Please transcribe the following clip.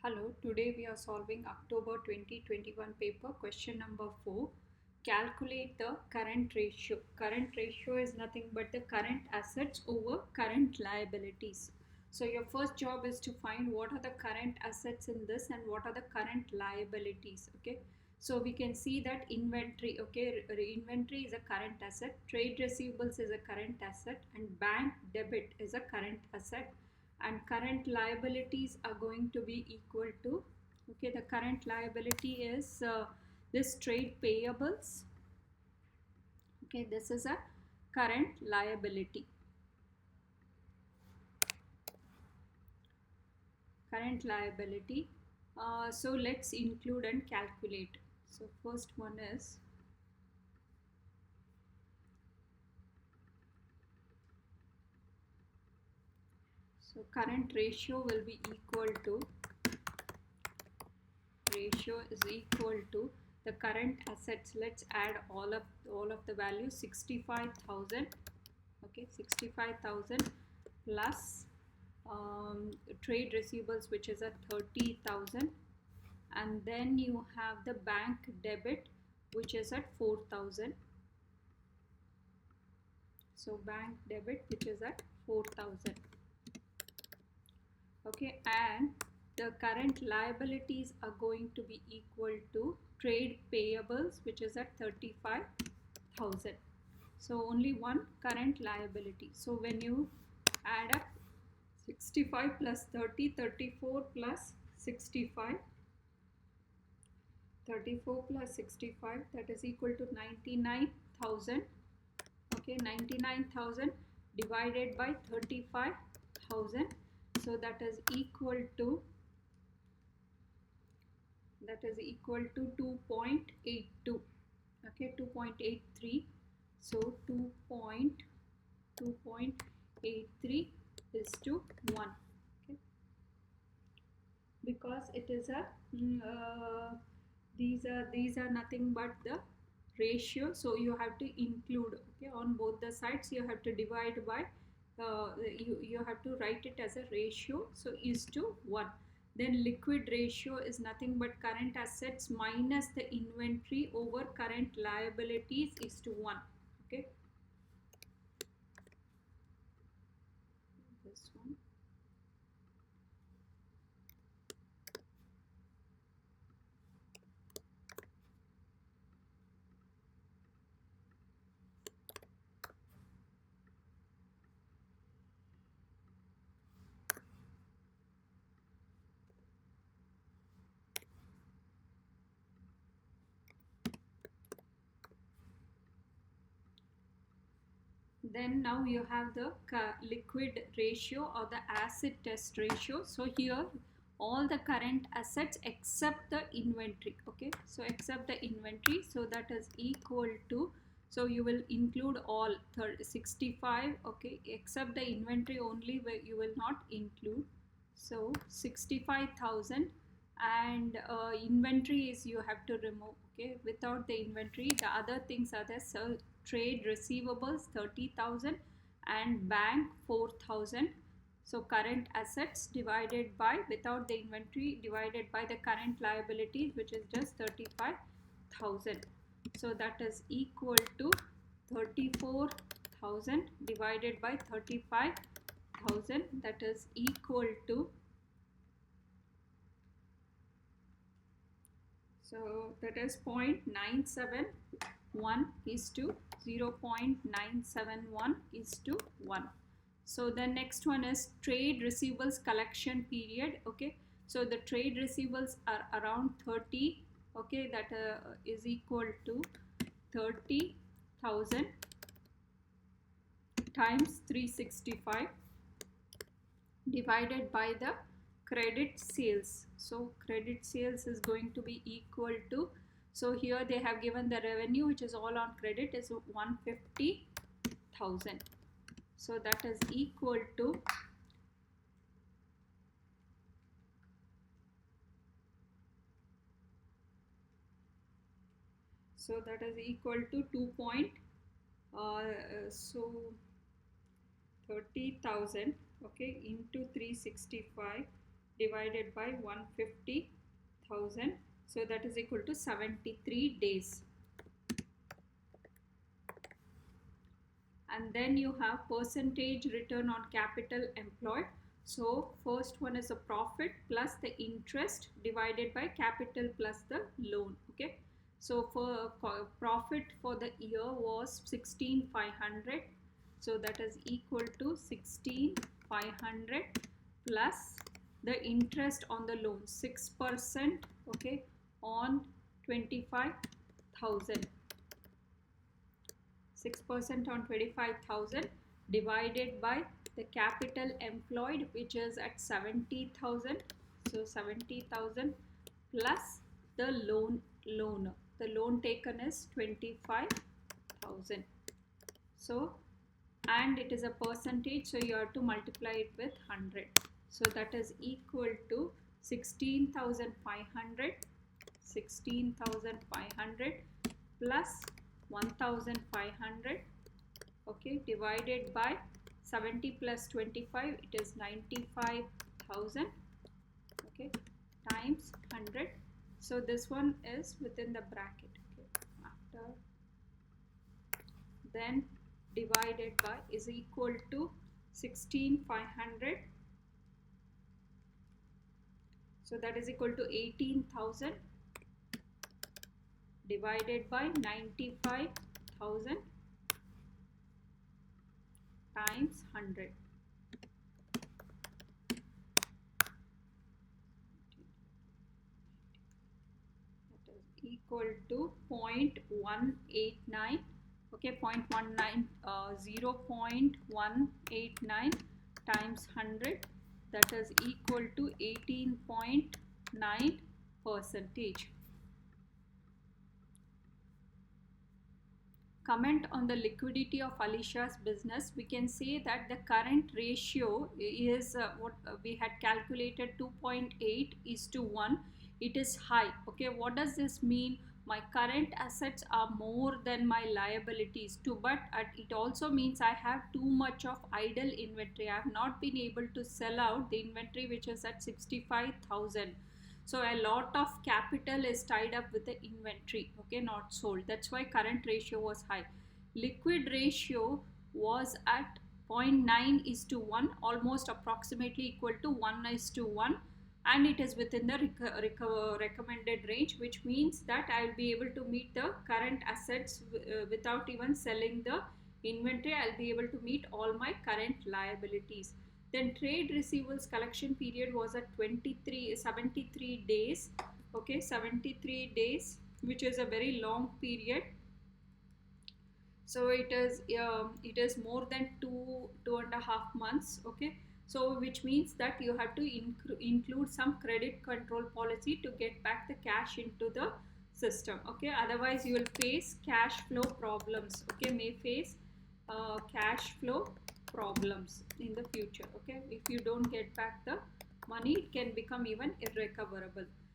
Hello, today we are solving October 2021 paper question number 4. Calculate the current ratio. Current ratio is nothing but the current assets over current liabilities. So your first job is to find what are the current assets in this and what are the current liabilities. Okay. So we can see that inventory, okay, inventory is a current asset, trade receivables is a current asset, and bank debit is a current asset, and current liabilities are going to be equal to, okay, the current liability is this trade payables. Okay, this is a current liability. So let's include and calculate. So first one is, so current ratio will be equal to, ratio is equal to the current assets. Let's add all of the values. 65,000, okay, 65,000 plus trade receivables, which is at 30,000, and then you have the bank debit, which is at 4,000. So bank debit, which is at 4,000. Okay, and the current liabilities are going to be equal to trade payables, which is at 35,000. So only one current liability. So when you add up 65 plus 30, 34 plus 65, 34 plus 65, that is equal to 99,000. Okay, 99,000 divided by 35,000. So that is equal to 2.82. Okay, 2.83. So 2.83 is to 1. Okay, because it is a these are nothing but the ratio, so you have to include, okay, on both the sides. You have to divide by you have to write it as a ratio, so is to 1. Then liquid ratio is nothing but current assets minus the inventory over current liabilities is to 1. Okay, this one. Then now you have the liquid ratio or the acid test ratio. So here all the current assets except the inventory. Okay, so except the inventory, so that is equal to, so you will include all 65, okay, except the inventory only, where you will not include. So 65,000, and inventory is you have to remove. Okay, without the inventory, the other things are there. So trade receivables 30,000 and bank 4,000. So current assets divided by, without the inventory, divided by the current liabilities, which is just 35,000. So that is equal to 34,000 divided by 35,000, that is equal to, so that is 0.971 is to 0.971 is to 1. So the next one is trade receivables collection period. Okay, so the trade receivables are around 30. Okay, that is equal to 30,000 times 365 divided by the credit sales. So credit sales is going to be equal to, so here they have given the revenue, which is all on credit, is 150,000. So that is equal to, so that is equal to 2 point so 30,000, okay, into 365 divided by 150,000. So that is equal to 73 days. And then you have percentage return on capital employed. So first one is a profit plus the interest divided by capital plus the loan. Okay, so for profit for the year was 16,500. So that is equal to 16,500 plus the interest on the loan 6%, okay, on 25,000. 6% on 25,000 divided by the capital employed, which is at 70,000. So 70,000 plus the loan. The loan taken is 25,000. So, and it is a percentage, so you have to multiply it with 100. So that is equal to 16,500. 16,500 plus 1,500, okay, divided by 70 plus 25, it is 95,000, okay, times 100. So this one is within the bracket, okay, after then divided by is equal to 16,500. So that is equal to 18,000 divided by 95,000 times 100. That is equal to 0.189. Okay, 0.189 times 100. That is equal to 18.9%. Comment on the liquidity of Alicia's business. We can say that the current ratio is what we had calculated, 2.8:1. It is high. Okay, what does this mean? My current assets are more than my liabilities too, but it also means I have too much of idle inventory. I have not been able to sell out the inventory, which is at 65,000. So a lot of capital is tied up with the inventory, okay, not sold. That's why current ratio was high. Liquid ratio was at 0.9:1, almost approximately equal to 1:1, and it is within the recommended range, which means that I will be able to meet the current assets without even selling the inventory. I'll be able to meet all my current liabilities. Then trade receivables collection period was at 73 days. Okay, 73 days, which is a very long period. So it is more than 2.5 months. Okay, so which means that you have to include some credit control policy to get back the cash into the system. Okay, otherwise you will face cash flow problems. Okay, may face cash flow problems in the future. Okay, if you don't get back the money, it can become even irrecoverable.